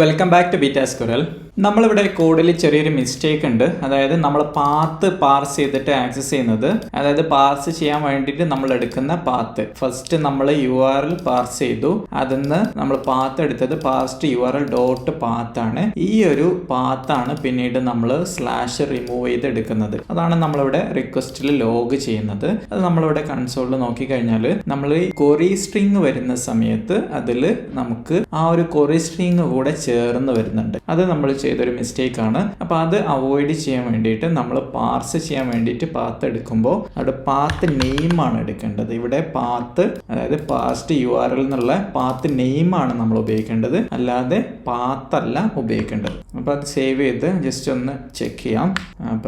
Welcome back to Beta Squirrel. നമ്മളിവിടെ കോഡിൽ ചെറിയൊരു മിസ്റ്റേക്ക് ഉണ്ട്. അതായത് നമ്മൾ പാത്ത് പാർസ് ചെയ്തിട്ട് ആക്സസ് ചെയ്യുന്നത്, അതായത് പാർസ് ചെയ്യാൻ വേണ്ടിയിട്ട് നമ്മൾ എടുക്കുന്ന പാത്ത് ഫസ്റ്റ് നമ്മൾ URL പാർസ് ചെയ്തു. അതിന്ന് നമ്മൾ പാത്ത് എടുത്തത് പാസ്റ്റ് URL ഡോട്ട് പാത്താണ്. ഈ ഒരു പാത്താണ് പിന്നീട് നമ്മൾ സ്ലാഷ് റിമൂവ് ചെയ്ത് എടുക്കുന്നത്. അതാണ് നമ്മളിവിടെ റിക്വസ്റ്റിൽ ലോഗ് ചെയ്യുന്നത്. അത് നമ്മളിവിടെ കൺസോളിൽ നോക്കിക്കഴിഞ്ഞാൽ നമ്മൾ ഈ കൊറി സ്ട്രിങ് വരുന്ന സമയത്ത് അതിൽ നമുക്ക് ആ ഒരു കൊറി സ്ട്രിങ് കൂടെ ചേർന്ന് വരുന്നുണ്ട്. അത് നമ്മൾ ചെയ്തൊരു മിസ്റ്റേക്ക് ആണ്. അപ്പോൾ അത് അവോയ്ഡ് ചെയ്യാൻ വേണ്ടിയിട്ട് നമ്മൾ പാർസ് ചെയ്യാൻ വേണ്ടിയിട്ട് പാത്ത് എടുക്കുമ്പോൾ അവിടെ പാത്ത് നെയിം ആണ് എടുക്കേണ്ടത്. ഇവിടെ പാത്ത്, അതായത് പാസ്റ്റ് URL എന്നുള്ള പാത്ത് നെയിം ആണ് നമ്മൾ ഉപയോഗിക്കേണ്ടത്, അല്ലാതെ പാത്തല്ല ഉപയോഗിക്കേണ്ടത്. അപ്പോൾ അത് സേവ് ചെയ്ത് ജസ്റ്റ് ഒന്ന് ചെക്ക് ചെയ്യാം.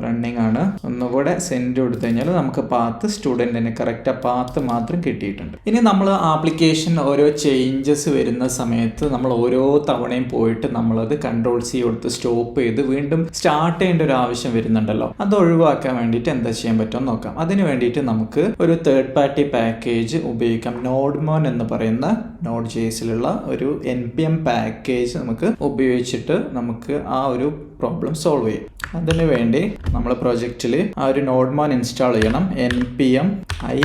റണ്ണിങ് ആണ്. ഒന്നുകൂടെ സെൻഡ് കൊടുത്തു കഴിഞ്ഞാൽ നമുക്ക് പാത്ത് സ്റ്റുഡൻറ്റിന് കറക്റ്റ് ആ പാത്ത് മാത്രം കിട്ടിയിട്ടുണ്ട്. ഇനി നമ്മൾ ആപ്ലിക്കേഷൻ ഓരോ ചേഞ്ചസ് വരുന്ന സമയത്ത് നമ്മൾ ഓരോ തവണയും പോയിട്ട് നമ്മളത് Ctrl+C കൊടുത്ത് സ്റ്റോപ്പ് ചെയ്ത് വീണ്ടും സ്റ്റാർട്ട് ചെയ്യേണ്ട ഒരു ആവശ്യം വരുന്നുണ്ടല്ലോ. അത് ഒഴിവാക്കാൻ വേണ്ടിയിട്ട് എന്താ ചെയ്യാൻ പറ്റുമെന്ന് നോക്കാം. അതിന് വേണ്ടിയിട്ട് നമുക്ക് ഒരു തേർഡ് പാർട്ടി പാക്കേജ് ഉപയോഗിക്കാം. Nodemon എന്ന് പറയുന്ന Node.jsലുള്ള ഒരു NPM പാക്കേജ് നമുക്ക് ഉപയോഗിച്ചിട്ട് നമുക്ക് ആ ഒരു പ്രോബ്ലം സോൾവ് ചെയ്യും. അതിന് വേണ്ടി നമ്മൾ പ്രൊജക്റ്റിൽ ആ ഒരു Nodemon ഇൻസ്റ്റാൾ ചെയ്യണം. npm i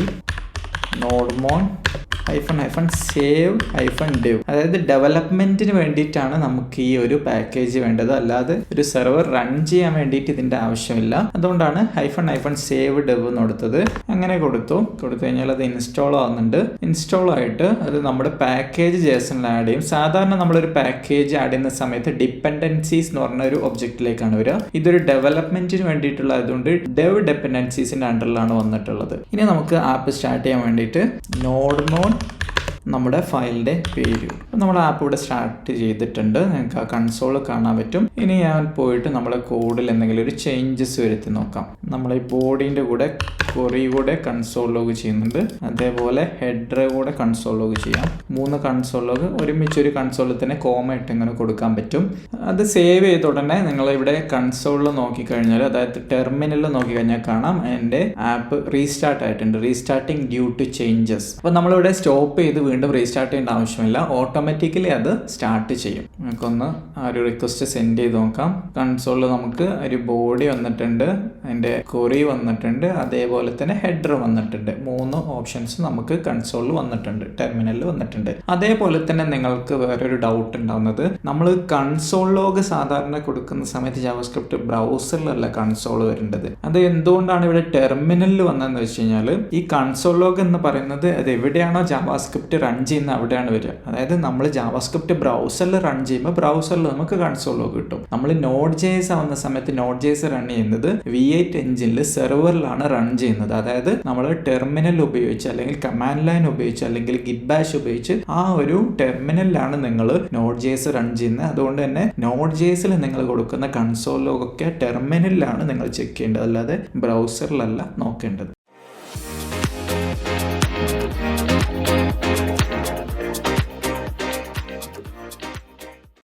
nodemon -save -dev, അതായത് ഡെവലപ്മെന്റിന് വേണ്ടിയിട്ടാണ് നമുക്ക് ഈ ഒരു പാക്കേജ് വേണ്ടത്, അല്ലാതെ ഒരു സെർവർ റൺ ചെയ്യാൻ വേണ്ടിയിട്ട് ഇതിന്റെ ആവശ്യമില്ല. അതുകൊണ്ടാണ് -save dev എന്ന് കൊടുത്തത്. അങ്ങനെ കൊടുത്തു കഴിഞ്ഞാൽ അത് ഇൻസ്റ്റാൾ ആവുന്നുണ്ട്. ഇൻസ്റ്റാൾ ആയിട്ട് അത് നമ്മുടെ പാക്കേജ് JSON ആഡ് ചെയ്യും. സാധാരണ നമ്മളൊരു പാക്കേജ് ആഡ് ചെയ്യുന്ന സമയത്ത് ഡിപ്പെൻഡൻസീസ് എന്ന് പറഞ്ഞ ഒരു ഒബ്ജക്റ്റിലേക്കാണ് വരിക. ഇതൊരു ഡെവലപ്മെന്റിന് വേണ്ടിയിട്ടുള്ള ആയതുകൊണ്ട് ഡെവ് ഡിപ്പെൻഡൻസീസിന്റെ അണ്ടറിലാണ് വന്നിട്ടുള്ളത്. ഇനി നമുക്ക് ആപ്പ് സ്റ്റാർട്ട് ചെയ്യാൻ വേണ്ടിയിട്ട് Nodemon നമ്മുടെ ഫയലിൻ്റെ പേര്, നമ്മൾ ആപ്പ് ഇവിടെ സ്റ്റാർട്ട് ചെയ്തിട്ടുണ്ട്. നിങ്ങൾക്ക് ആ കൺസോൾ കാണാൻ പറ്റും. ഇനി ഞാൻ പോയിട്ട് നമ്മളെ കോഡിൽ എന്തെങ്കിലും ഒരു ചേഞ്ചസ് വരുത്തി നോക്കാം. നമ്മൾ ഈ ബോഡീൻ്റെ കൂടെ കൊറി കൂടെ കൺസോൾ ലോഗ് ചെയ്യുന്നുണ്ട്. അതേപോലെ ഹെഡർ കൂടെ കൺസോൾ ലോഗ് ചെയ്യാം. 3 കൺസോൾ ലോഗ് ഒരുമിച്ച് ഒരു കൺസോളിൽ തന്നെ കോമ ഇട്ട് ഇങ്ങനെ കൊടുക്കാൻ പറ്റും. അത് സേവ് ചെയ്ത ഉടനെ നിങ്ങൾ ഇവിടെ കൺസോളിൽ നോക്കിക്കഴിഞ്ഞാൽ, അതായത് ടെർമിനലിൽ നോക്കിക്കഴിഞ്ഞാൽ കാണാം എൻ്റെ ആപ്പ് റീസ്റ്റാർട്ട് ആയിട്ടുണ്ട്. Restarting due to changes. അപ്പോൾ നമ്മളിവിടെ സ്റ്റോപ്പ് ചെയ്ത് വീണ്ടും റീസ്റ്റാർട്ട് ചെയ്യേണ്ട ആവശ്യമില്ല. ഓട്ടോമാറ്റിക്കലി അത് സ്റ്റാർട്ട് ചെയ്യും. നമുക്കൊന്ന് ആ ഒരു റിക്വസ്റ്റ് സെൻഡ് ചെയ്ത് നോക്കാം. കൺസോളിൽ നമുക്ക് ഒരു ബോഡി വന്നിട്ടുണ്ട്, അതിൻ്റെ കൊറി വന്നിട്ടുണ്ട്, അതേപോലെ തന്നെ ഹെഡർ വന്നിട്ടുണ്ട്. 3 ഓപ്ഷൻസ് നമുക്ക് കൺസോളിൽ വന്നിട്ടുണ്ട്, ടെർമിനലിൽ വന്നിട്ടുണ്ട്. അതേപോലെ തന്നെ നിങ്ങൾക്ക് വേറൊരു ഡൗട്ട് ഉണ്ടാവുന്നത്, നമ്മൾ കൺസോൾ ലോഗ് സാധാരണ കൊടുക്കുന്ന സമയത്ത് ജാവാസ്ക്രിപ്റ്റ് ബ്രൗസറിലല്ല കൺസോൾ വരേണ്ടത്. അത് എന്തുകൊണ്ടാണ് ഇവിടെ ടെർമിനലിൽ വന്നതെന്ന് വെച്ച് കഴിഞ്ഞാൽ, ഈ കൺസോൾ ലോഗ് എന്ന് പറയുന്നത് അത് എവിടെയാണോ ജാവാസ്ക്രിപ്റ്റ് റൺ ചെയ്യുന്ന അവിടെയാണ് വരിക. അതായത് നമ്മൾ ജാവാസ്ക്രിപ്റ്റ് ബ്രൗസറിൽ റൺ ചെയ്യുമ്പോൾ ബ്രൗസറിൽ നമുക്ക് കൺസോൾ ലോഗ് കിട്ടും. നമ്മൾ Node.js ആവുന്ന സമയത്ത് Node.js റൺ ചെയ്യുന്നത് V8 എഞ്ചിനിൽ സെർവറിലാണ് റൺ ചെയ്യുന്നത്. അതായത് നമ്മൾ ടെർമിനൽ ഉപയോഗിച്ച് അല്ലെങ്കിൽ കമാൻഡ് ലൈൻ ഉപയോഗിച്ച് അല്ലെങ്കിൽ ഗിറ്റ് ബാഷ് ഉപയോഗിച്ച് ആ ഒരു ടെർമിനലിലാണ് നിങ്ങൾ Node.js റൺ ചെയ്യുന്നത്. അതുകൊണ്ട് തന്നെ Node.jsൽ നിങ്ങൾ കൊടുക്കുന്ന കൺസോൾ ലോഗ് ഒക്കെ ടെർമിനലിലാണ് നിങ്ങൾ ചെക്ക് ചെയ്യേണ്ടത്, അല്ലാതെ ബ്രൗസറിലല്ല നോക്കേണ്ടത്.